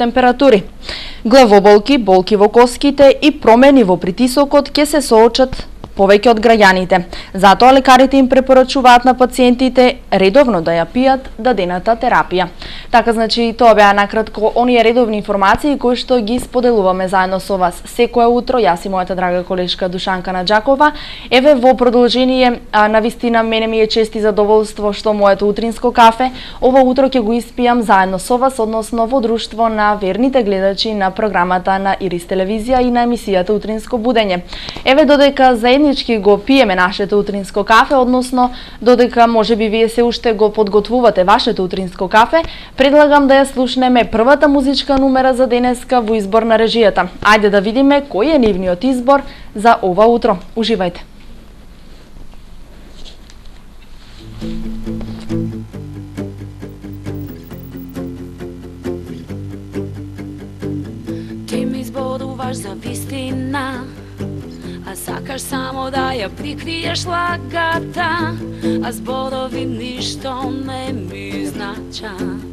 температури. Главоболки, болки во коските и промени во притисокот ќе се соочат повеќе од граѓаните. Затоа лекарите им препорачуваат на пациентите редовно да ја пијат дадената терапија. Така значи тоа беа накратко оние редовни информации кои што ги споделуваме заедно со вас секое утро. Јас и мојата драга колешка Душанка Наџакова. Еве во продолжение, навистина мене ми е чест и задоволство што моето утринско кафе ова утро ќе го испијам заедно со вас, односно во друштво на верните гледачи на програмата на Ирис телевизија и на емисијата Утринско будење. Еве додека заеднички го пиеме нашето утринско кафе, односно додека можеби вие се уште го подготвувате вашето утринско кафе, предлагам да ја слушнеме првата музичка numera за денеска во избор на режијата. Ајде да видиме кој е нивниот избор за ова утро. Уживајте. Ти ми зборуваш за вистина, а сакаш само да ја прикриеш лагата, а зборови ништо не ми значат.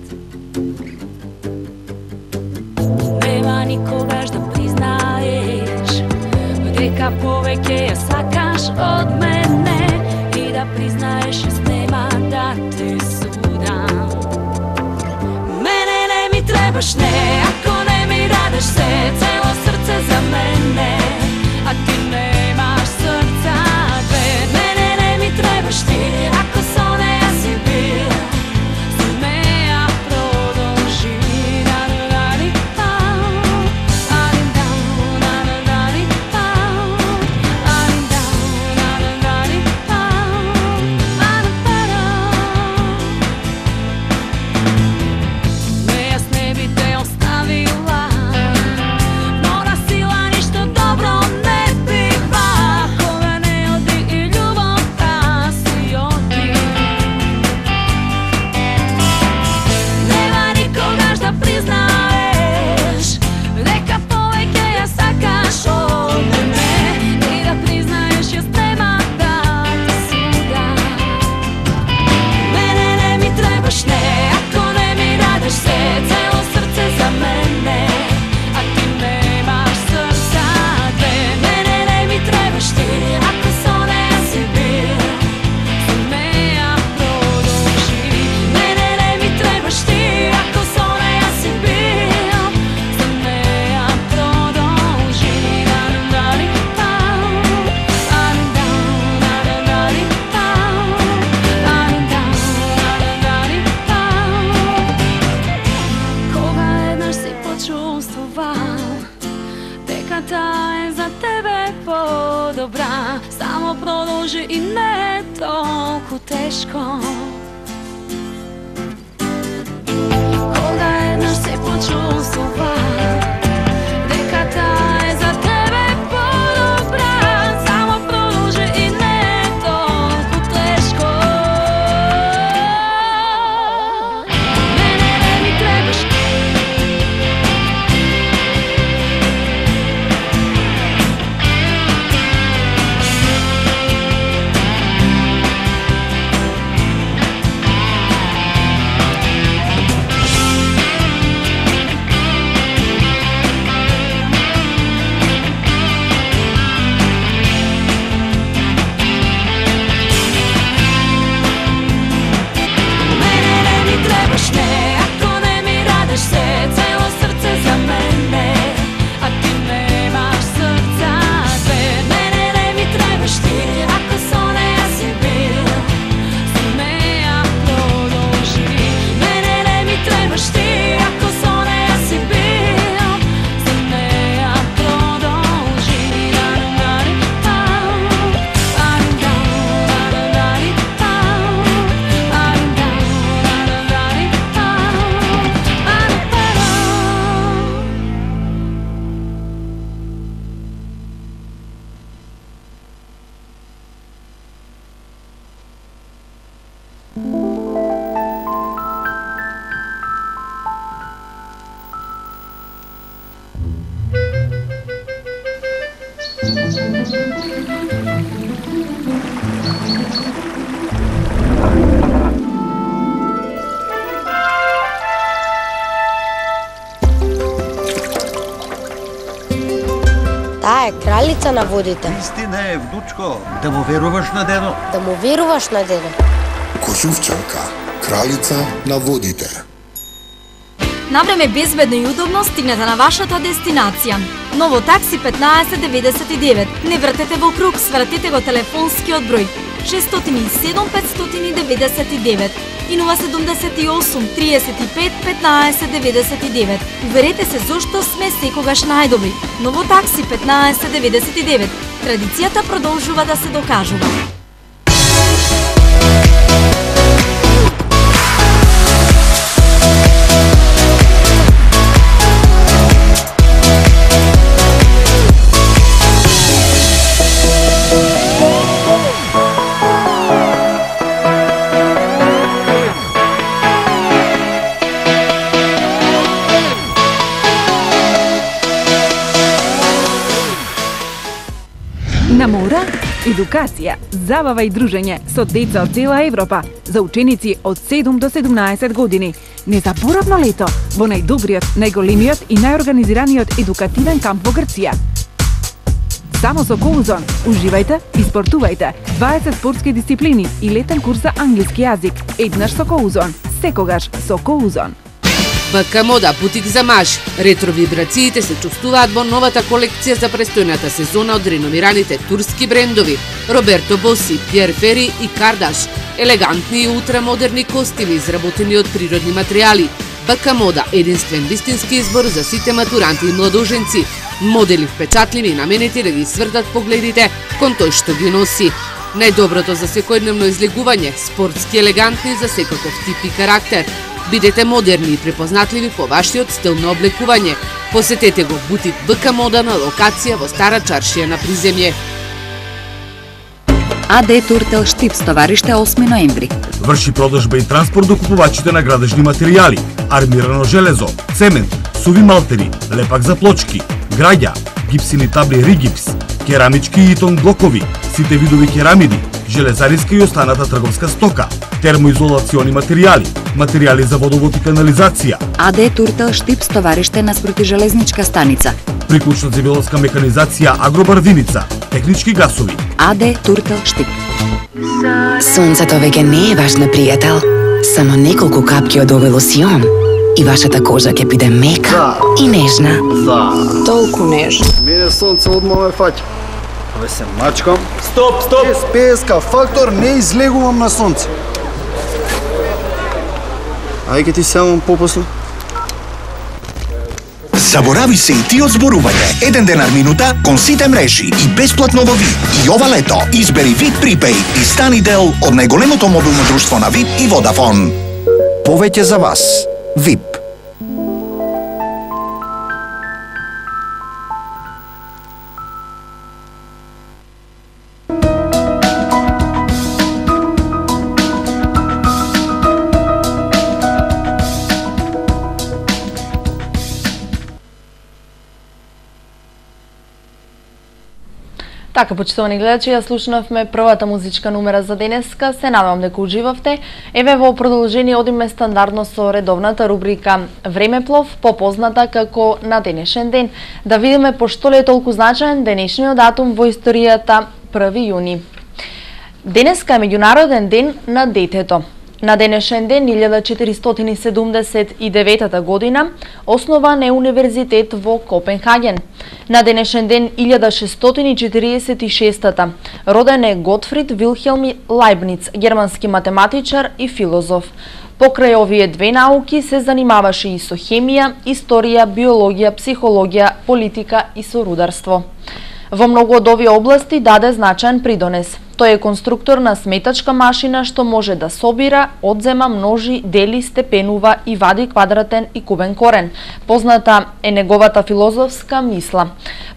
Нема никогаш да признаеш дека повеќе ја сакаш од мене и да признаеш јас нема да те судам. Мене не ми требаш, не, ако не ми дадеш се, цело срце за мене, а ти немаш срца, бе. Мене не ми требаш ти, ако со неја си бил, со неја продолжи. И не толку тешко. Кога еднаш се почувствува дека таа е за тебе подобра, само продолжи и не толку тешко. Мене не ми требаш. Таа е кралица на водите. Истина е, вдучко, да му веруваш на дедо. Да му веруваш на дедо. Косувчанка, кралица на водите. На време, безбедно и удобно стигнете на вашата дестинација. Ново такси 1599. Не вртете во круг, свратете го телефонскиот број 607 599 и 078 35 15 99. Уверете се зошто сме секогаш најдобри. Ново такси 1599. Традицијата продолжува да се докажува. На мора, едукација, забава и дружење со деца од цела Европа за ученици од 7 до 17 години. Незаборавно лето во најдобриот, најголемиот и најорганизираниот едукативен камп во Грција. Само со Коузон уживајте и спортувајте 20 спортски дисциплини и летен курс за англиски јазик. Еднаш со Коузон, секогаш со Коузон. БК Мода, бутик за маж. Ретро вибрациите се чувствуваат во новата колекција за престојната сезона од реномираните турски брендови Роберто Боси, Пьер Фери и Кардаш. Елегантни и ултрамодерни костими изработени од природни материјали. БК Мода, единствен вистински избор за сите матуранти и младоженци. Модели впечатливи и наменети да ги свртат погледите кон тој што ги носи. Најдоброто за секојдневно излегување, спортски елегантни за секаков тип и карактер. Бидете модерни и препознатливи по вашиот стил на облекување. Посетете го бутик БК Мода на локација во Стара чаршија на Приземје. АД Туртел Штипс, товариште 8 ноември. Врши продажба и транспорт до купувачите на градежни материјали, армирано железо, цемент, суви малтери, лепак за плочки, граѓа, гипсини табли Ригипс, керамички и тон блокови, сите видови керамиди, железариска и останата трговска стока, термоизолациони материјали, материјали за водовод и канализација. АД Туртел Штипс, товариште наспроти железничка станица. Приклучна земјоделска механизација Агробарвиница, технички гасови. АД Туртел Штип. Сонцето веќе не е ваш непријател. Само неколку капки од овој лосион и вашата кожа ќе биде мека и нежна. Толку нежна. Мене сонце одма ме фаќа. Абе се мачкам. Стоп! СПСК фактор, не излегувам на сонце. Ајде ти само попосле. Заборави се и ти од зборување. Еден денар минута кон сите мрежи и бесплатно во VIP. И ова лето избери VIP Prepaid и стани дел од најголемото мобилно друштво на VIP и Vodafone. Повеќе за вас. VIP. Така, почитувани гледачи, ја слушнавме првата музичка номера за денеска. Се надевам дека уживавте. Еве во продолжение одиме стандардно со редовната рубрика Времеплов, попозната како На денешен ден. Да видиме пошто ли е толку значаен денешниот датум во историјата 1 јуни. Денеска е меѓународен ден на детето. На денешен ден 1479 година основан е универзитет во Копенхаген. На денешен ден 1646 роден е Готфрид Вилхелм Лајбниц, германски математичар и филозоф. Покрај овие две науки се занимаваше и со хемија, историја, биологија, психологија, политика и со рударство. Во многу од овие области даде значаен придонес. Тој е конструктор на сметачка машина што може да собира, одзема, множи, дели, степенува и вади квадратен и кубен корен. Позната е неговата филозофска мисла.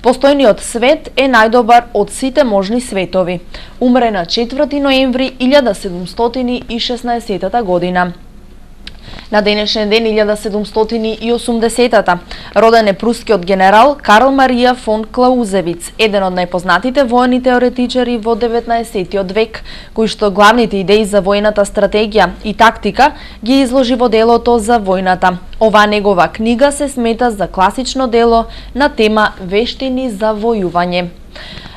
Постојниот свет е најдобар од сите можни светови. Умре на 4 ноември 1716 година. На денешен ден 1780-та роден е прускиот генерал Карл Марија фон Клаузевиц, еден од најпознатите војни теоретичари во 19-тиот век, кој што главните идеи за војната стратегија и тактика ги изложи во делото за војната. Оваа негова книга се смета за класично дело на тема вештини за војување.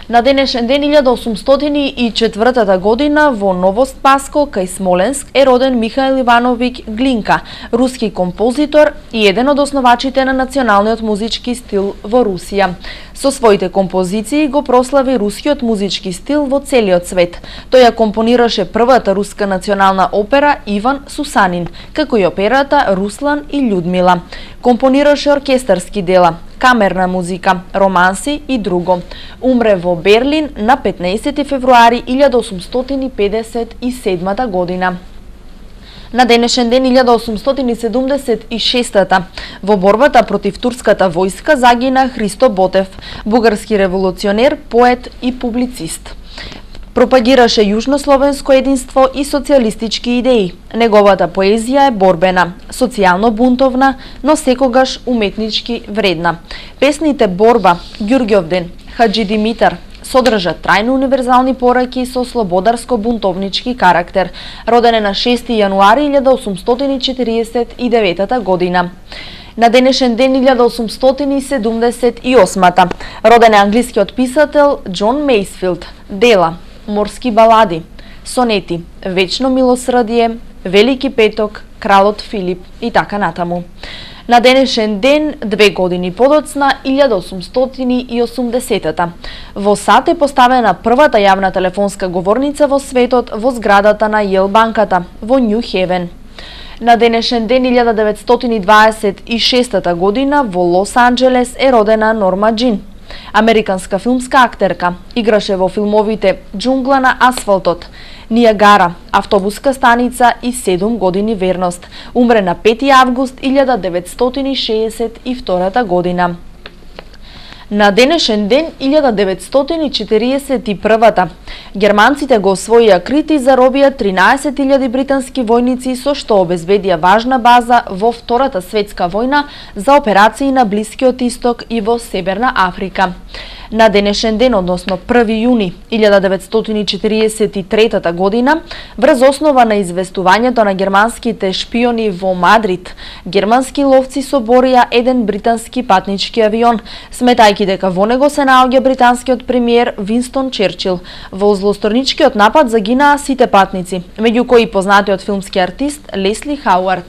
На денешен ден 1804 година во Новоспасско кај Смоленск е роден Михаил Ивановиќ Глинка, руски композитор и еден од основачите на националниот музички стил во Русија. Со своите композиции го прослави рускиот музички стил во целиот свет. Тој ја компонираше првата руска национална опера Иван Сусанин, како и операта Руслан и Људмила. Компонираше оркестарски дела, камерна музика, романси и друго. Умре во Берлин на 15 февруари 1857 година. На денешен ден 1876-та во борбата против турската војска загина Христо Ботев, бугарски револуционер, поет и публицист. Пропагираше јужнословенско единство и социјалистички идеи. Неговата поезија е борбена, социјално бунтовна, но секогаш уметнички вредна. Песните Борба, Ѓурѓовден, Хаджи Димитар содржат трајно универзални пораки со слободарско-бунтовнички карактер. Роден е на 6 јануари 1849 година. На денешен ден 1878 роден е англискиот писател Џон Мејсфилд. Дела: Морски балади, сонети, Вечно милосрдие, Велики петок, Кралот Филип и така натаму. На денешен ден, 2 години подоцна, 1880-та, во САД е поставена првата јавна телефонска говорница во светот во зградата на Јел банката во Њу Хевен. На денешен ден 1926 година во Лос Анџелес е родена Норма Джин, американска филмска актерка. Играше во филмовите Џунгла на асфалтот, Нијагара, Автобуска станица и 7 години верност. Умре на 5 август 1962 година. На денешен ден 1941 германците го освоија Крит и заробија 13.000 британски војници, со што обезбедија важна база во Втората светска војна за операции на Блискиот Исток и во Северна Африка. На денешен ден, односно 1 јуни 1943 година, врз основа на известувањето на германските шпиони во Мадрид, германски ловци соборија еден британски патнички авион, сметајќи дека во него се наоѓа британскиот премиер Винстон Черчил. Во злосторничкиот напад загинаа сите патници, меѓу кои познатиот филмски артист Лесли Хауард.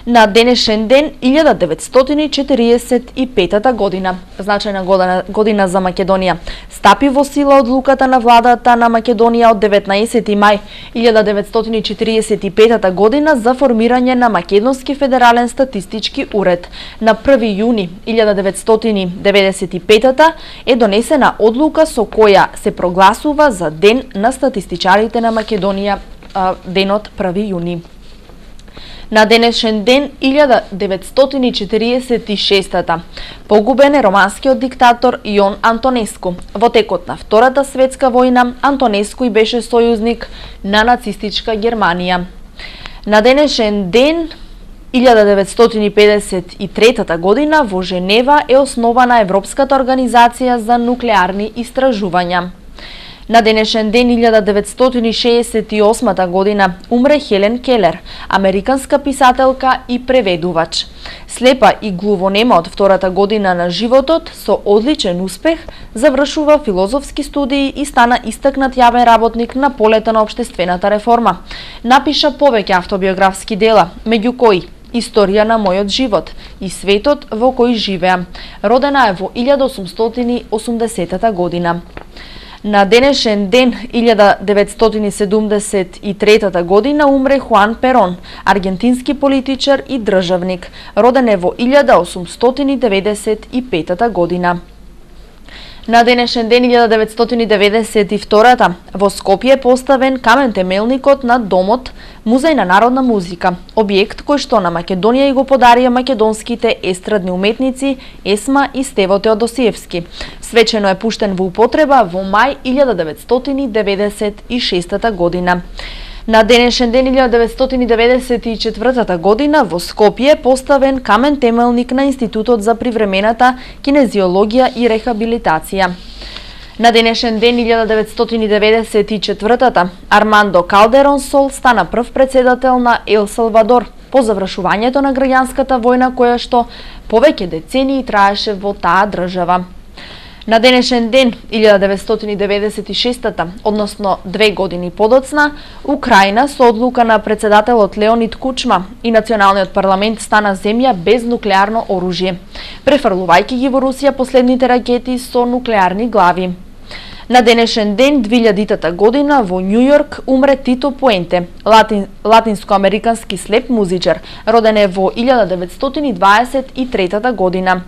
На денешен ден 1945 година, значајна година за Македонија, стапи во сила одлуката на владата на Македонија од 19 мај 1945 година за формирање на Македонски федерален статистички уред. На 1 јуни 1995 е донесена одлука со која се прогласува за Ден на статистичарите на Македонија, денот 1 јуни. На денешен ден 1946 погубен е романскиот диктатор Јон Антонеску. Во текот на Втората светска војна Антонеску и беше сојузник на нацистичка Германија. На денешен ден 1953 година во Женева е основана Европската организација за нуклеарни истражувања. На денешен ден 1968 година умре Хелен Келер, американска писателка и преведувач. Слепа и глувонема од втората година на животот, со одличен успех завршува филозофски студии и стана истакнат јавен работник на полето на општествената реформа. Напиша повеќе автобиографски дела, меѓу кои Историја на мојот живот и Светот во кој живеам. Родена е во 1880 година. На денешен ден 1973 година умре Хуан Перон, аргентински политичар и државник. Роден е во 1895 година. На денешен ден 1992 во Скопје е поставен камен темелникот на Домот Музеј на народна музика, објект кој што на Македонија и го подарија македонските естрадни уметници Есма и Стево Теодосиевски. Свечено е пуштен во употреба во мај 1996 година. На денешен ден 1994 година во Скопје поставен камен темелник на Институтот за привремената кинезиологија и рехабилитација. На денешен ден 1994 Армандо Калдерон Сол стана прв председател на Ел Салвадор по завршувањето на граѓанската војна која што повеќе децении траеше во таа држава. На денешен ден, 1996, односно 2 години подоцна, Украина со одлука на председателот Леонид Кучма и националниот парламент стана земја без нуклеарно оружје, префрлувајќи ги во Русија последните ракети со нуклеарни глави. На денешен ден, 2000 година, во Њу Јорк умре Тито Пуенте, латинско-американски слеп музичар, роден е во 1923 година.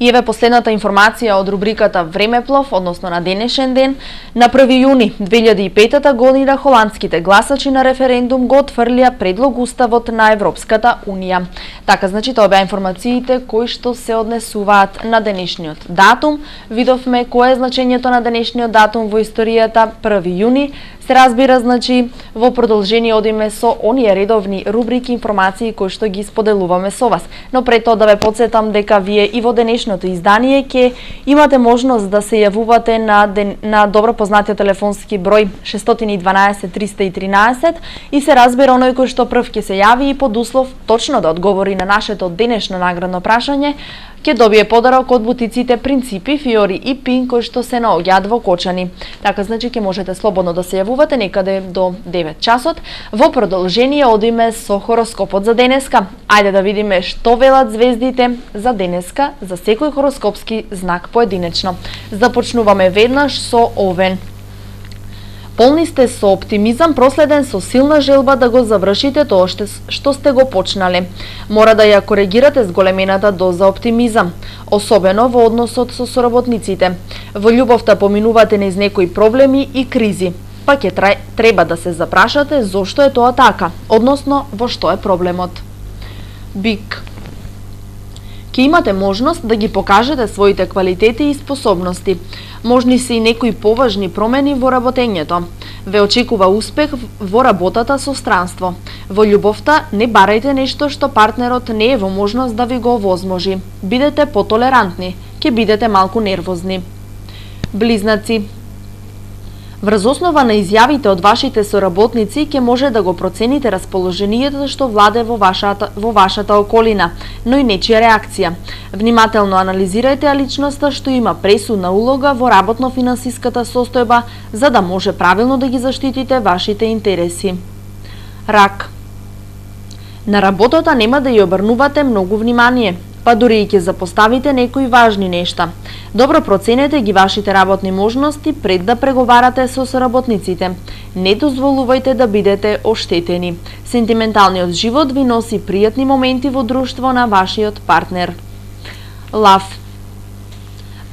И еве последната информација од рубриката Времеплов, односно на денешен ден. На 1 јуни 2005 година холандските гласачи на референдум го отфрлија предлог уставот на Европската Унија. Така, значи, тоа беа информациите кои што се однесуваат на денешниот датум. Видовме кое е значењето на денешниот датум во историјата, 1 јуни. Се разбира, значи, во продолжение одиме со оние редовни рубрики, информации кои што ги споделуваме со вас. Но пред тоа да ве потсетам дека вие и во денешното издание ќе имате можност да се јавувате на добро познатиот телефонски број 612 313 и се разбира оној кој што прв ќе се јави и под услов точно да одговори на нашето денешно наградно прашање, ќе добие подарок од бутиците Принципи, Фиори и Пин кои што се наоѓаат во Кочани. Така, значи, ќе можете слободно да се јавувате некаде до 9 часот. Во продолжение одиме со хороскопот за денеска. Ајде да видиме што велат звездите за денеска за секој хороскопски знак поединечно. Започнуваме веднаш со Овен. Полни сте со оптимизам, проследен со силна желба да го завршите тоа што сте го почнале. Мора да ја коригирате зголемената доза оптимизам, особено во односот со соработниците. Во љубовта поминувате низ некои проблеми и кризи, па ќе треба да се запрашате зошто е тоа така, односно во што е проблемот. Бик. Ќе имате можност да ги покажете своите квалитети и способности. Можни се и некои поважни промени во работењето. Ве очекува успех во работата со странство. Во љубовта не барајте нешто што партнерот не е во можност да ви го овозможи. Бидете потолерантни, ќе бидете малку нервозни. Близнаци. Врз основа на изјавите од вашите соработници ќе може да го процените расположението што владе во вашата околина, но и нечија реакција. Внимателно анализирајте личноста што има пресудна улога во работно-финансиската состојба за да може правилно да ги заштитите вашите интереси. Рак. На работата нема да ја обрнувате многу внимание, па дури и ќе запоставите некои важни нешта. Добро проценете ги вашите работни можности пред да преговарате со соработниците. Не дозволувајте да бидете оштетени. Сентименталниот живот ви носи пријатни моменти во друштво на вашиот партнер. Лав.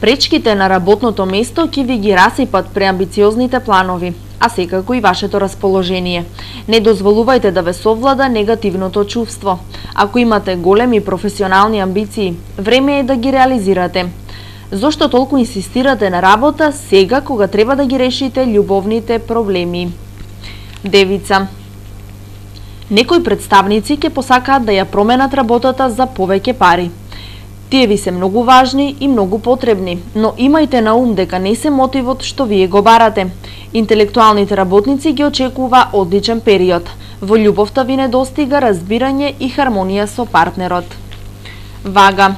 Пречките на работното место ќе ви ги расипат преамбициозните планови, а секако и вашето расположение. Не дозволувајте да ве совлада негативното чувство. Ако имате големи професионални амбиции, време е да ги реализирате. Зошто толку инсистирате на работа сега кога треба да ги решите љубовните проблеми? Девица. Некои представници ќе посакаат да ја променат работата за повеќе пари. Тие ви се многу важни и многу потребни, но имајте на ум дека не се мотивот што вие го барате. Интелектуалните работници ги очекува одличен период. Во љубовта ви недостига разбирање и хармонија со партнерот. Вага.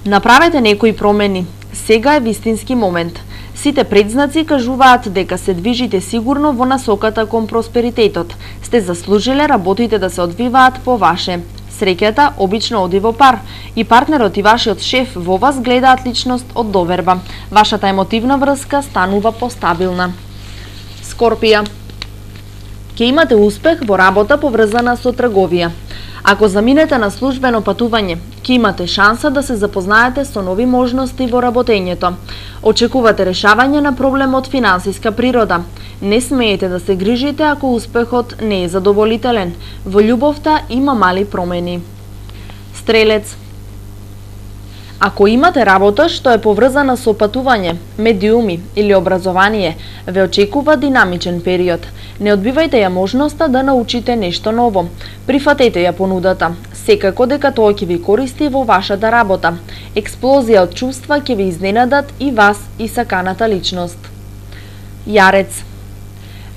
Направете некои промени. Сега е вистински момент. Сите предзнаци кажуваат дека се движите сигурно во насоката кон просперитетот. Сте заслужиле работите да се одвиваат по ваше. Среќата обично оди во пар и партнерот и вашиот шеф во вас гледаат личност од доверба. Вашата емотивна врска станува постабилна. Скорпија. Ќе имате успех во работа поврзана со трговија. Ако заминете на службено патување, ќе имате шанса да се запознаете со нови можности во работењето. Очекувате решавање на проблем од финансиска природа. Не смеете да се грижите ако успехот не е задоволителен. Во љубовта има мали промени. Стрелец. Ако имате работа што е поврзана со патување, медиуми или образование, ве очекува динамичен период. Не одбивајте ја можноста да научите нешто ново. Прифатете ја понудата. Секако дека тоа ќе ви користи во вашата работа. Експлозија од чувства ќе ви изненадат и вас и саканата личност. Јарец.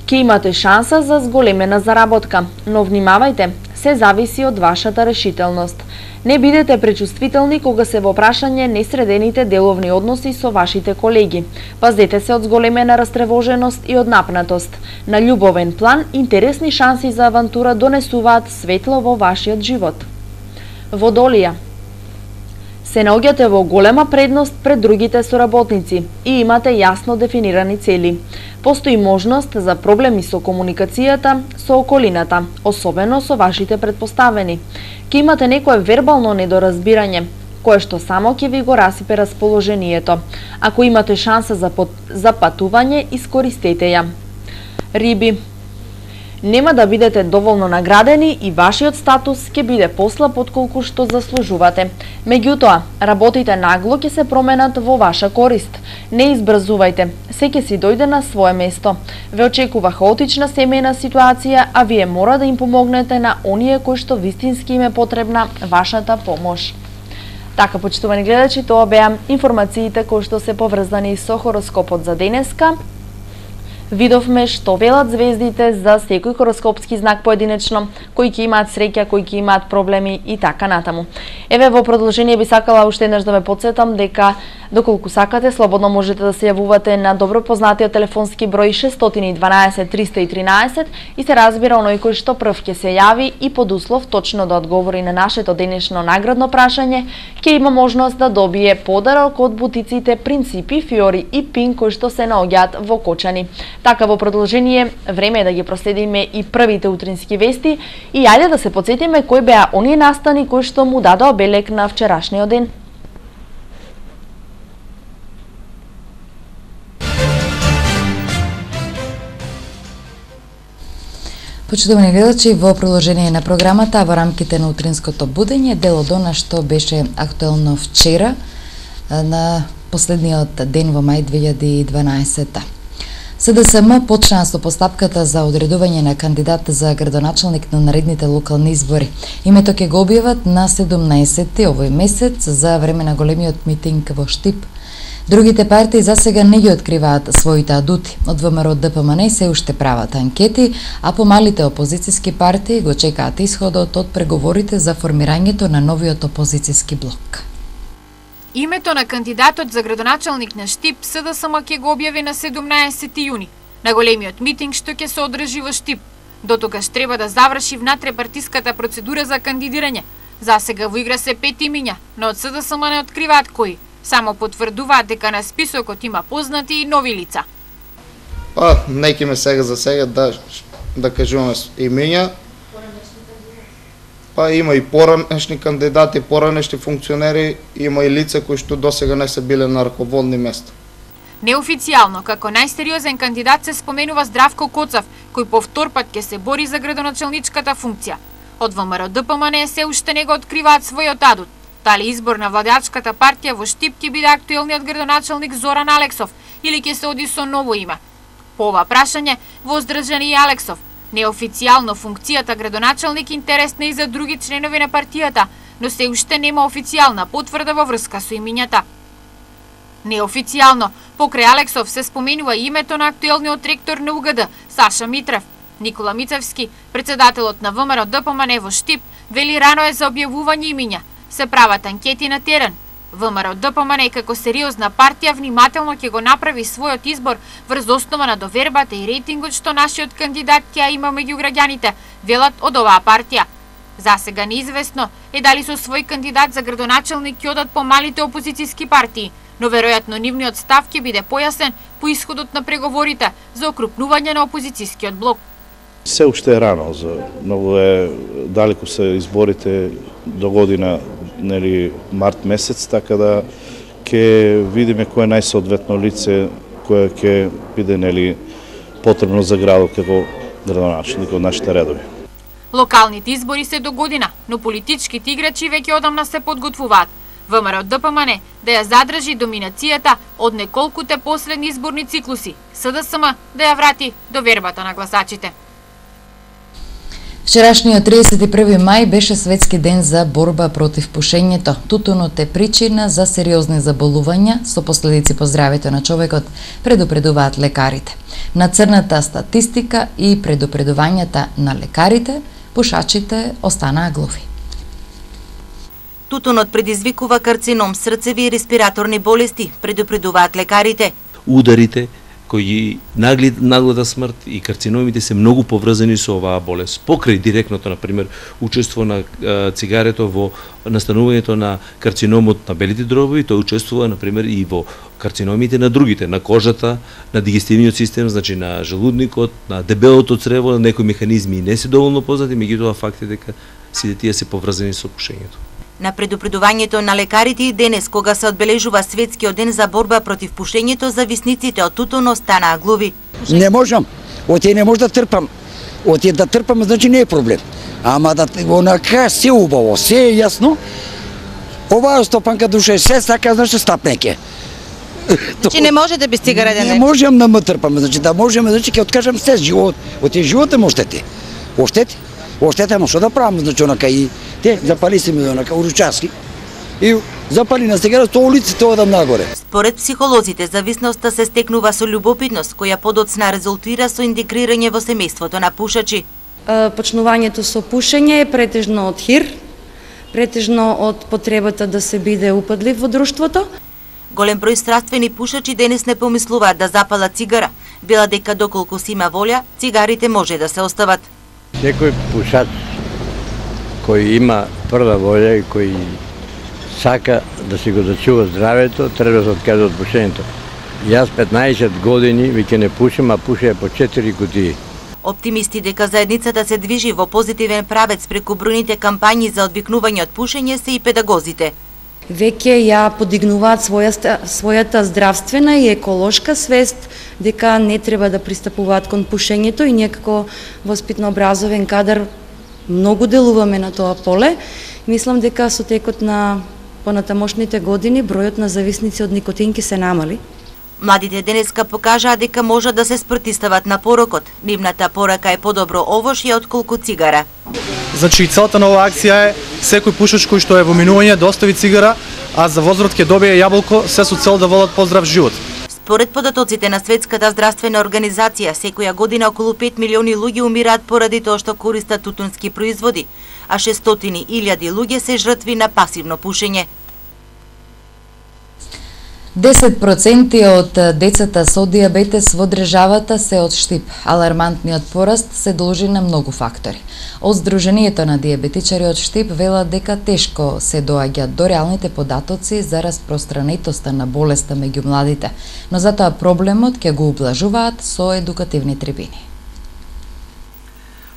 Ќе имате шанса за зголемена заработка, но внимавајте, се зависи од вашата решителност. Не бидете пречувствителни кога се во прашање несредените деловни односи со вашите колеги. Пазете се од зголемена растревоженост и од напнатост. На љубовен план, интересни шанси за авантура донесуваат светло во вашиот живот. Водолија. Се наоѓате во голема предност пред другите соработници и имате јасно дефинирани цели. Постои можност за проблеми со комуникацијата со околината, особено со вашите претпоставени. Ке имате некое вербално недоразбирање, кое што само ќе ви го расипе расположението. Ако имате шанса за патување, искористете ја. Риби. Нема да бидете доволно наградени и вашиот статус ќе биде послаб отколку што заслужувате. Меѓутоа, работите нагло ќе се променат во ваша корист. Не избрзувајте, се ќе си дојде на свое место. Ве очекува хаотична семејна ситуација, а вие мора да им помогнете на оние кои што вистински им е потребна вашата помош. Така, почитувани гледачи, тоа беа информациите кои што се поврзани со хороскопот за денеска. Видовме што велат звездите за секој хороскопски знак поединечно, кои ќе имаат среќа, кои ќе имаат проблеми и така натаму. Еве, во продолжение би сакала уште еднаш да ве потсетам дека доколку сакате, слободно можете да се јавувате на добро познатиот телефонски број 612 313 и се разбира оној кој што прв ќе се јави и под услов точно да одговори на нашето денешно наградно прашање, ќе има можност да добие подарок од бутиците Принципи, Фиори и Пин кои што се наоѓаат во Кочани. Така, во продолжение, време е да ги проследиме и првите утрински вести и ајде да се потсетиме кои беа оние настани кои што му дадоа белек на вчерашниот ден. Почитувани гледачи, во продолжение на програмата, во рамките на утринското будење, дел од она што беше актуелно вчера, на последниот ден во мај 2012. СДСМ почна со постапката за одредување на кандидат за градоначалник на наредните локални избори. Името ќе го објават на 17 овој месец за време на големиот митинг во Штип. Другите партии засега не ги откриваат своите адути. Од ВМРО ДПМН се уште прават анкети, а помалите опозициски партии го чекаат исходот од преговорите за формирањето на новиот опозициски блок. Името на кандидатот за градоначалник на Штип СДСМ ќе го објави на 17 јуни, на големиот митинг што ќе се одржи во Штип. Дотогаш треба да заврши внатрепартиската процедура за кандидирање. Засега во игра се 5 имиња, но од СДСМ не откриваат кои. Само потврдуваат дека на списокот има познати и нови лица. Некиме сега за сега да кажуваме имиња. Има и поранешни кандидати, поранешни функционери, има и лица кои што досега не се биле на раководни места. Неофицијално, како најсериозен кандидат се споменува Здравко Коцав, кој по втор пат ќе се бори за градоначалничката функција. Од ВМРО ДПМН се уште не го откриваат својот адут. Дали избор на владеачката партија во Штип ќе биде актуелниот градоначалник Зоран Алексов или ќе се оди со ново име? По ова прашање воздржан и Алексов. Неофицијално функцијата градоначалник интересна и за други членови на партијата, но се уште нема официјална потврда во врска со имињата. Неофицијално, покрај Алексов се споменува името на актуелниот ректор на УГД, Саша Митрев. Никола Мицевски, председателот на ВМРО ДПМН во Штип, вели рано е за објавување имиња. Се прават анкети на терен. ВМРО ДПМН како сериозна партија внимателно ќе го направи својот избор врз основа на довербата и рейтингот што нашиот кандидат ќе има меѓу граѓаните, велат од оваа партија. Засега неизвестно е дали со свој кандидат за градоначалник ќе одат помалите опозициски партии, но веројатно нивниот став ќе биде појасен по исходот на преговорите за окрупнување на опозицијскиот блок. Се уште е рано, многу е далеку се изборите до година, нели март месец, така да ќе видиме кој е најсоодветно лице кое ќе биде нели потребно за градот како градоначалник од нашите редови. Локалните избори се до година, но политичките играчи веќе одамна се подготвуваат. ВМРО ДПМН да ја задржи доминацијата од неколкуте последни изборни циклуси, СДСМ да ја врати до вербата на гласачите. Вчерашниот 31 мај беше светски ден за борба против пушењето. Тутунот е причина за сериозни заболувања со последици по здравјето на човекот, предупредуваат лекарите. На црната статистика и предупредувањата на лекарите, пушачите останаа глуви. Тутунот предизвикува карцином, срцеви и респираторни болести, предупредуваат лекарите. Ударите кои нагледа смрт и карциномите се многу поврзани со оваа болест. Покрај директното, например, учество на цигарето во настанувањето на карциномот на белите дробови, тој учествува, например, и во карциномите на другите, на кожата, на дигестивниот систем, значи на желудникот, на дебелото црево, на некои механизми не се доволно познати, меѓутоа факт е дека сите тие се поврзани со пушењето. На предупредувањето на лекарите и денес, кога се одбележува светскиот ден за борба против пушењето, зависниците од тутун останаа глуви. Не можам, не може да трпам. Да трпам, значи не е проблем. Ама да онака се убаво, се е јасно. Оваа стопанка душа се сака, значи стапнеке. Че не можете без цигара да не можам да ме трпам, значи да можеме, значи ќе откажам се живот. Живота ме оштети. Оштете, ама што да правам, значи онака и те запали се ми онака уручаски и запали на цигара со улиците одам нагоре. Според психолозите, зависноста се стекнува со љубопитност, која подоцна резултира со интегрирање во семејството на пушачи. Почнувањето со пушење е претежно од хир, претежно од потребата да се биде упадлив во друштвото. Голем број страствени пушачи денес не помислуваат да запалат цигара, била дека доколку си има волја, цигарите може да се остават. Секој пушач кој има прва волја и кој сака да си го зачува здравето, треба да се откаже од пушењето. Јас 15 години веќе не пушим, а пушеја по 4 кутии. Оптимисти дека заедницата се движи во позитивен правец преку бројните кампањи за одвикнување од пушење се и педагозите. Веќе ја подигнуваат својата здравствена и еколошка свест дека не треба да пристапуваат кон пушењето и ние како воспитно-образовен кадар многу делуваме на тоа поле. Мислам дека со текот на понатамошните години бројот на зависници од никотин ќе се намали. Младите денеска покажаа дека можат да се спротистават на порокот. Нивната порака е подобро овошје отколку цигара. Значи целта на оваа акција е секој пушач кој што е во минување да остави цигара, а за возраст ќе добие јаболко, се со цел да водат поздрав живот. Според податоците на Светската здравствена организација, секоја година околу 5 милиони луѓе умираат поради тоа што користат тутунски производи, а 600.000 луѓе се жртви на пасивно пушење. 10% од децата со диабетес во државата се од штип. Алармантниот пораст се должи на многу фактори. Од Сдруженијето на диабетичари од штип велат дека тешко се доаѓа до реалните податоци за распространетоста на болеста меѓу младите, но затоа проблемот ќе го ублажуваат со едукативни трибини.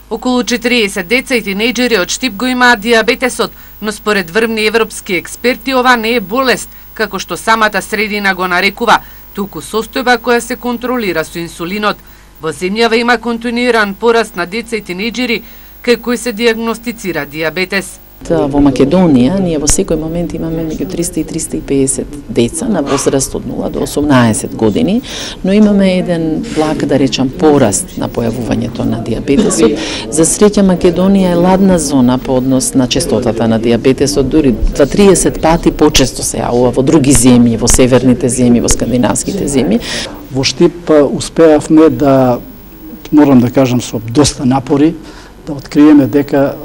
Околу 40 деца и тинејџери од штип го имаат диабетесот, но според врвни европски експерти ова не е болест, како што самата средина го нарекува, туку состојба која се контролира со инсулинот. Во земјава има континуиран пораст на деца и тинејџери кај кои се диагностицира диабетес. Во Македонија ние во секој момент имаме меѓу 300 и 350 деца на возраст од 0 до 18 години, но имаме еден благ, да речам, пораст на појавувањето на диабетесот. За среќа Македонија е ладна зона по однос на честотата на диабетесот, дури 30 пати почесто се јавува во други земји, во северните земји, во скандинавските земји. Во Штип успеавме да, морам да кажам, со доста напори, да откриеме дека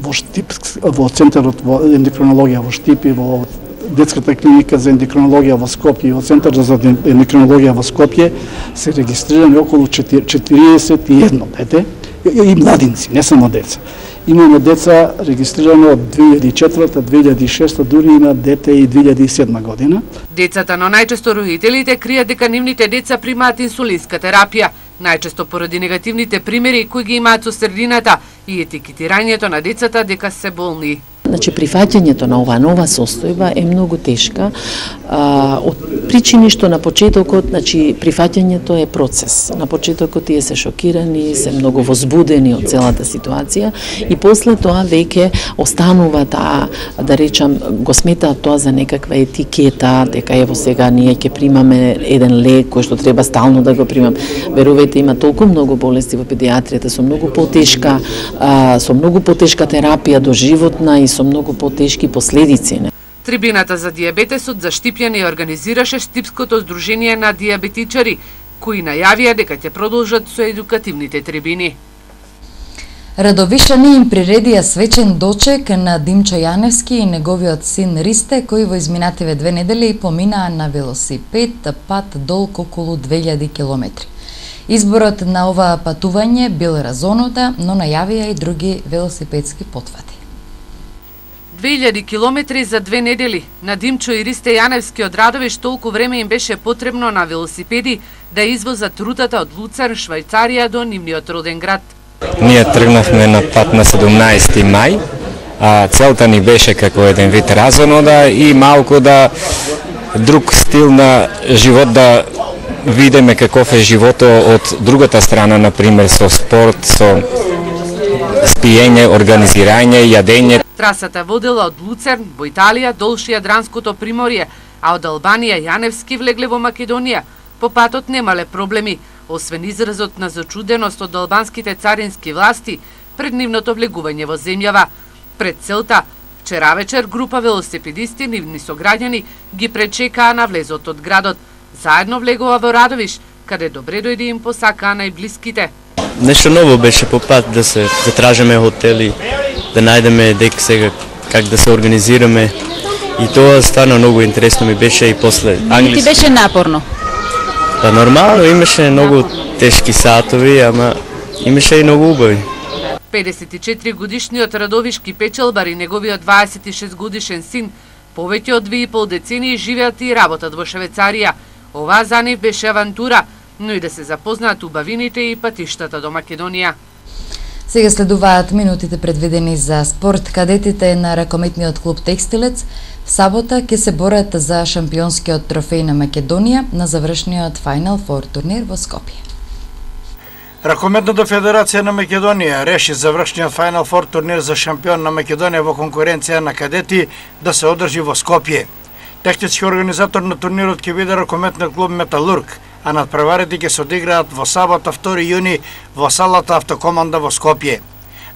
во Штип, во Центарот во ендокринологија во Штип и во детската клиника за ендокринологија во Скопје и во Центар за ендокринологија во Скопје се регистрирани околу 41 дете и младинци, не само деца. Имаме деца регистрирано од 2004, 2006, дури има дете и 2007 година. Децата, но најчесто родителите кријат дека нивните деца примаат инсулинска терапија, најчесто поради негативните примери кои ги имаат со средината и етикетирањето на децата дека се болни. Значи, прифаќањето на оваа нова состојба е многу тешка. од причини што на почетокот, значи прифаќањето е процес. На почетокот тие се шокирани, се многу возбудени од целата ситуација и после тоа веќе останува таа, да речам, го сметаат тоа за некаква етикета, дека ево сега ние ќе примаме еден лек кој што треба стално да го примам. Верувајте, има толку многу болести во педиатријата со многу потешка терапија доживотна и со многу потешки последици. Трибината за дијабетесот за Штипјани организираше Штипското здружение на дијабетичари, кои најавија дека ќе продолжат со едукативните трибини. Радовишани им приредија свечен дочек на Димчо Јаневски и неговиот син Ристе, кои во изминативе 2 недели поминаа на велосипед пат долг околу 2000 километри. Изборот на ова патување бил разонуда, но најавија и други велосипедски потвати. 2000 километри за 2 недели. На Димчо и Ристе Јаневски од Радовиш толку време им беше потребно на велосипеди да извозат рутата од Луцерн, Швајцарија до нивниот роден град. Ние тргнавме на пат на 17 мај, целта ни беше како еден вид разонода и малку да друг стил на живот да видиме каков е животот од другата страна, например со спорт, со спиење, организирање, јадење. Трасата водела од Луцерн во Италија долж Јадранското приморје, а од Албанија Јаневски влегле во Македонија. По патот немале проблеми, освен изразот на зачуденост од албанските царински власти пред нивното влегување во земјава. Пред целта, вчера вечер група велосипедисти, нивни сограѓани, ги пречекаа на влезот од градот. Заедно влегува во Радовиш, каде добре дојде им посакаа најблиските. Нешто ново беше по пат да тражиме хотели, да најдеме сега как да се организираме. И тоа стана многу интересно ми беше и после англиски. Ти беше напорно? Па нормално, имаше многу тешки сатови, ама имаше и многу убави. 54 годишниот Радовишки печелбар и неговиот 26 годишен син повеќе од 2,5 децении живеат и работат во Швајцарија. Ова за нив беше авантура, но и да се запознаат убавините и патиштата до Македонија. Сега следуваат минутите предвидени за спорт. Кадетите на ракометниот клуб Текстилец в сабота ќе се борат за шампионскиот трофеј на Македонија на завршниот Final Four турнир во Скопје. Ракометната федерација на Македонија реши завршниот Final Four турнир за шампион на Македонија во конкуренција на кадети да се одржи во Скопје. Технички организатор на турнирот ќе биде ракометниот клуб Металург, а надпреварите ќе се одиграат во сабота 2 јуни во салата Автокоманда во Скопје.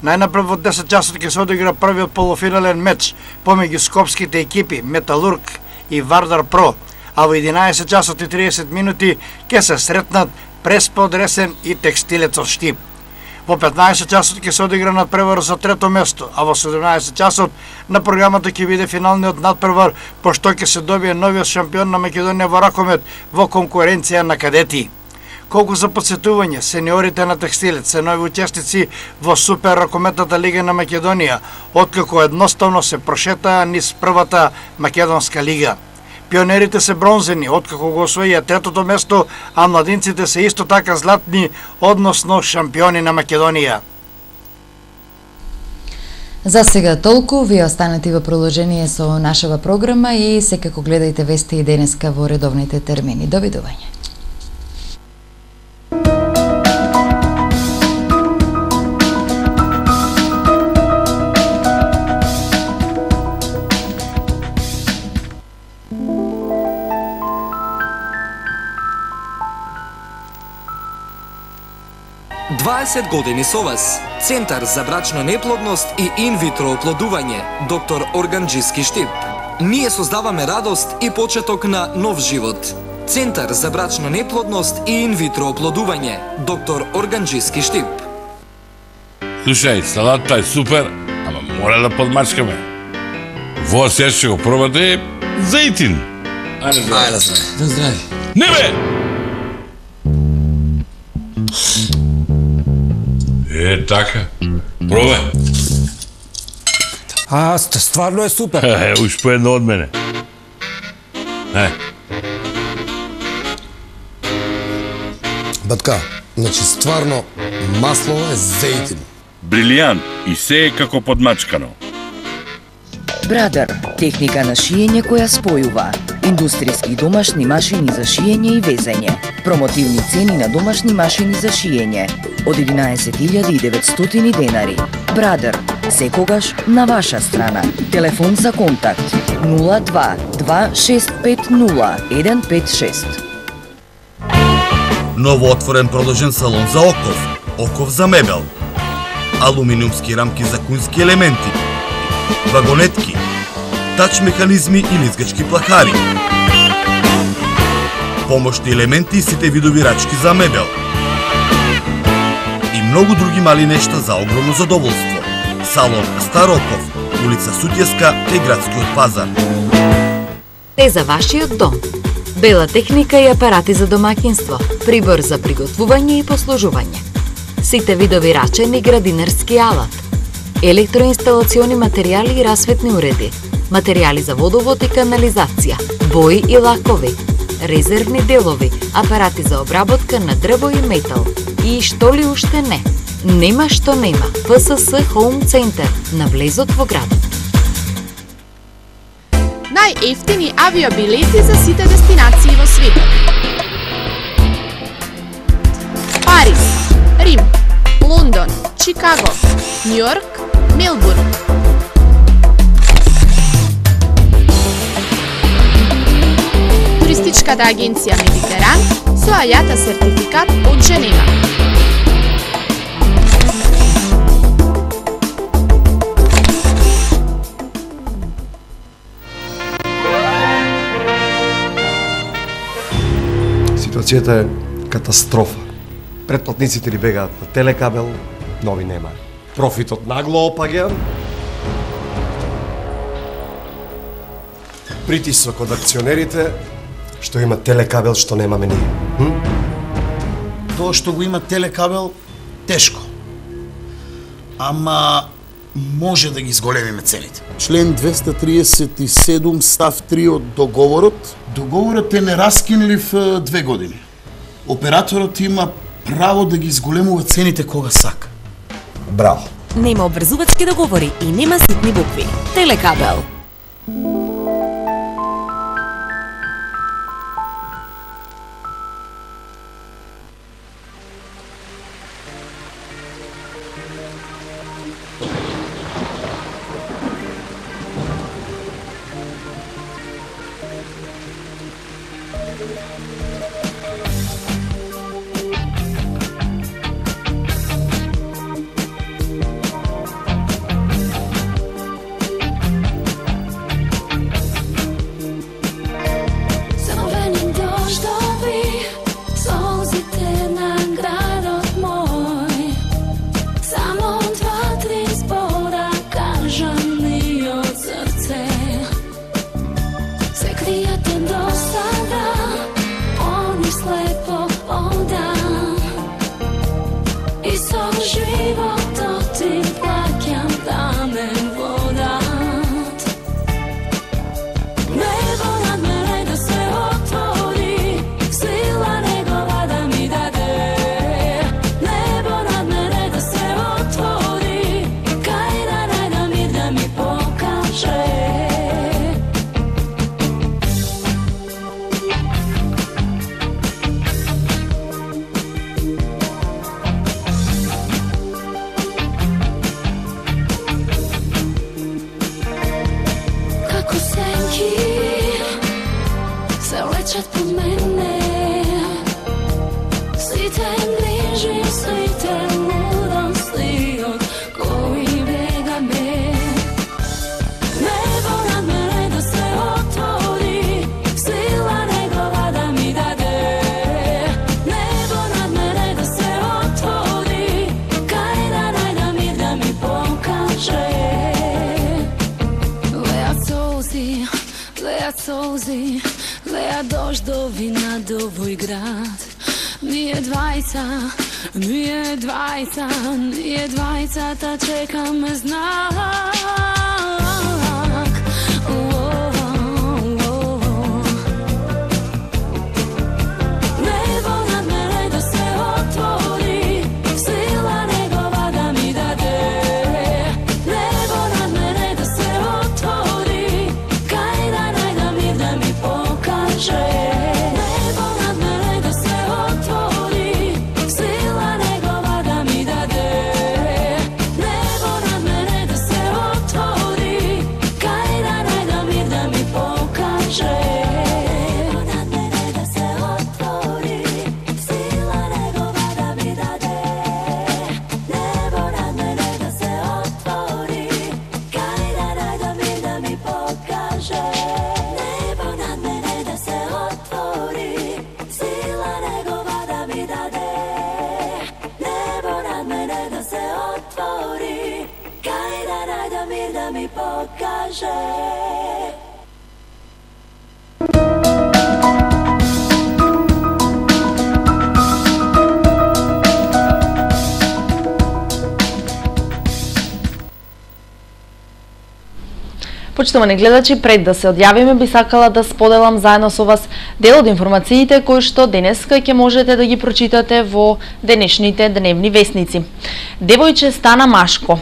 Најнапред во 10 часот ќе се одигра првиот полуфинален меч помеѓу скопските екипи Металург и Вардар Про, а во 11 часот и 30 минути ќе се сретнат Преспод Ресен и Текстилец од Штип. Во 15 часот ќе се одигра надпревар за трето место, а во 17 часот на програмата ќе биде финалниот надпревар, пошто ќе се добие новиот шампион на Македонија во ракомет во конкуренција на кадети. Колку за подсетување, сениорите на Текстилец се нови учесници во Супер ракометната лига на Македонија, откако едноставно се прошетаа низ првата македонска лига. Пионерите се бронзени, откако го освоија третото место, а младинците се исто така златни, односно шампиони на Македонија. За сега толку, вие останете во продолжение со нашава програма и секако гледајте вести и денеска во редовните термини. Довидување. Години со вас. Центар за брачна неплодност и инвитро оплодување, доктор Органџиски Штип. Ние создаваме радост и почеток на нов живот. Центар за брачна неплодност и инвитро оплодување, доктор Органџиски Штип. Слушај, салатата е супер, ама мора да подмачкаме. Во сега ќе го пробате зејтин. Ајде, здрави. Да здрави. Не бе! Така. Пробај. Стварно е супер. Уж по едно од мене. Батка, значи стварно масло е зејтин. Брилијант и се е како подмачкано. Брадер, техника на шиење која спојува. индустријски и домашни машини за шиење и везење, промотивни цени на домашни машини за шиење од 11.900 денари. Брадер, секогаш на ваша страна. Телефон за контакт 02 2650 156. Новоотворен продолжен салон за оков, оков за мебел, алуминиумски рамки за кунски елементи, вагонетки, тач механизми и лизгачки плахари, помошни елементи и сите видови рачки за мебел и многу други мали нешта за огромно задоволство. Салон Стар Оков, улица Сутјеска, кај градскиот пазар. Те за вашиот дом. Бела техника и апарати за домаќинство, прибор за приготвување и послужување. Сите видови рачен и градинарски алат, електроинсталациони материјали и расветни уреди, материјали за водовод и канализација, бои и лакови, резервни делови, апарати за обработка на дрво и метал. И што ли уште не? Нема што нема. ПСС Home Center на влезот во градот. Најевтини авиобилети за сите дестинации во светот. Париз, Рим, Лондон, Чикаго, Њујорк, Мелбурн. Туристичката агенција Медитеран со АЈАТА сертификат од Женева. Ситуацијата е катастрофа. Претплатниците ни бегаат на телекабел, нови нема. Профитот нагло опаѓа. Притисок од акционерите, што има телекабел, што немаме ние. Тоа што го има телекабел, тешко. Ама може да ги зголемиме цените. Член 237 став 3 од договорот. Договорот е нераскинлив 2 години. Операторот има право да ги зголемува цените кога сака. Браво. Нема обврзувачки договори и нема ситни букви. Телекабел. Ние двајцата чекаме знак. Небо над мене да се отвори, сила негова да ми даде. Небо над мене да се отвори, кај да најдам мир да ми покаже. покаже. Почитувани гледачи, пред да се одјавиме, би сакала да споделам заедно со вас дел од информациите кои што денеска ќе можете да ги прочитате во денешните дневни весници. Девојче стана машко.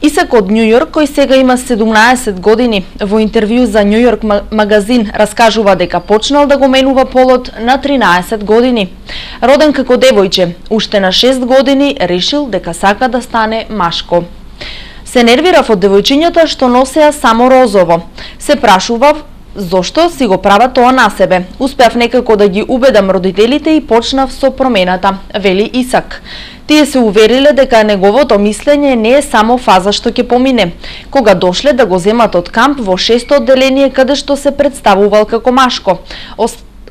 Исак од Њу Јорк, кој сега има 17 години, во интервју за Њу Јорк магазин раскажува дека почнал да го менува полот на 13 години. Роден како девојче, уште на 6 години решил дека сака да стане машко. Се нервирав од девојчињата што носеа само розово. Се прашував зошто си го прават тоа на себе. Успеав некако да ги убедам родителите и почнав со промената, вели Исак. Тие се увериле дека неговото мислење не е само фаза што ќе помине. Кога дошле да го земат од камп во 6-то одделение каде што се представувал како машко,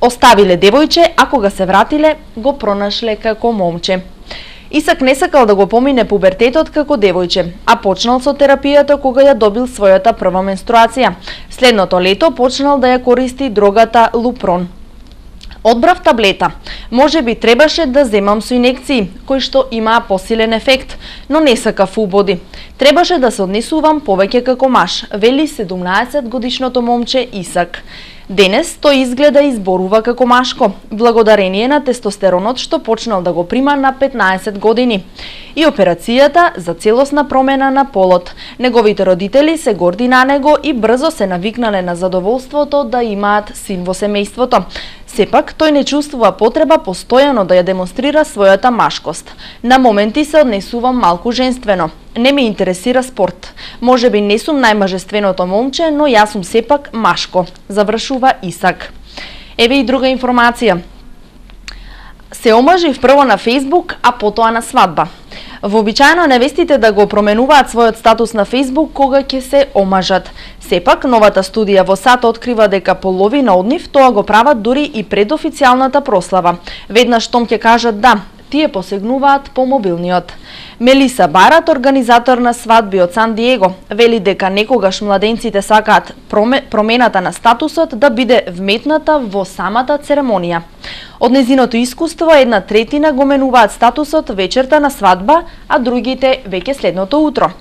оставиле девојче, а кога се вратиле го пронашле како момче. Исак не сакал да го помине пубертетот како девојче, а почнал со терапијата кога ја добил својата прва менструација. Следното лето почнал да ја користи дрогата Лупрон. Одбрав таблета. Може би требаше да земам со инекции, кои што имаа посилен ефект, но не сакав убоди. Требаше да се однесувам повеќе како маж, вели 17 годишното момче Исак. Денес тој изгледа и зборува како машко, благодарение на тестостеронот што почнал да го прима на 15 години. И операцијата за целосна промена на полот. Неговите родители се горди на него и брзо се навикнале на задоволството да имаат син во семејството. Сепак, тој не чувствува потреба постојано да ја демонстрира својата машкост. На моменти се однесувам малку женствено. Не ме интересира спорт. Може би не сум најмажественото момче, но јас сум сепак машко, завршува Исак. Еве и друга информација. Се омажив прво на Facebook, а потоа на свадба. Вообичаено невестите да го променуваат својот статус на Facebook кога ќе се омажат. Сепак, новата студија во САД открива дека половина од нив тоа го прават дури и пред официјалната прослава. Веднаш том ќе кажат да, тие посегнуваат по мобилниот. Мелиса Барат, организатор на свадби од Сан Диего, вели дека некогаш младенците сакаат промената на статусот да биде вметната во самата церемонија. Од незиното искуство 1/3 го менуваат статусот вечерта на свадба, а другите веќе следното утро.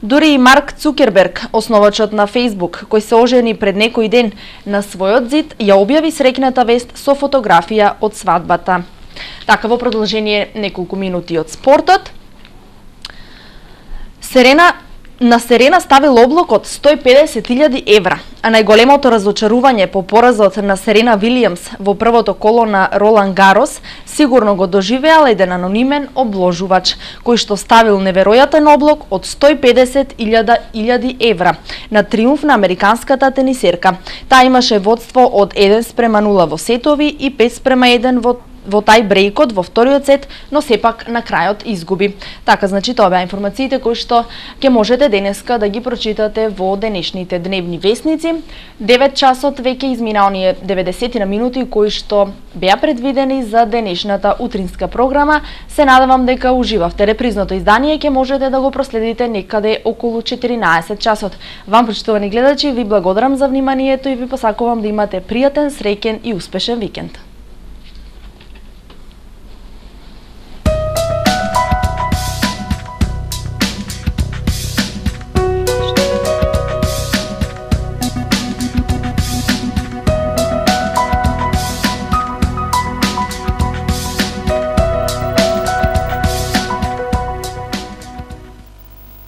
Дури и Марк Цукерберг, основачот на Facebook, кој се ожени пред некој ден, на својот зид ја објави среќната вест со фотографија од свадбата. Така во продолжение неколку минути од спортот. На Серена ставил облог од 150.000 евра, а најголемото разочарување по поразот на Серена Вилијамс во првото коло на Ролан Гарос сигурно го доживеал еден анонимен обложувач, кој што ставил неверојатен облог од 150.000 евра на триумф на американската тенисерка. Таа имаше водство од 1:0 во сетови и 5:1 во тај брейкот во вториот сет, но сепак на крајот изгуби. Така, значи, тоа беа информациите кои што ќе можете денеска да ги прочитате во денешните дневни весници. 9 часот веќе измина оние 90 минути кои што беа предвидени за денешната утринска програма. Се надевам дека уживавте. Репризното издание ќе можете да го проследите некаде околу 14 часот. Вам, почитувани гледачи, ви благодарам за вниманието и ви посакувам да имате пријатен, среќен и успешен викенд.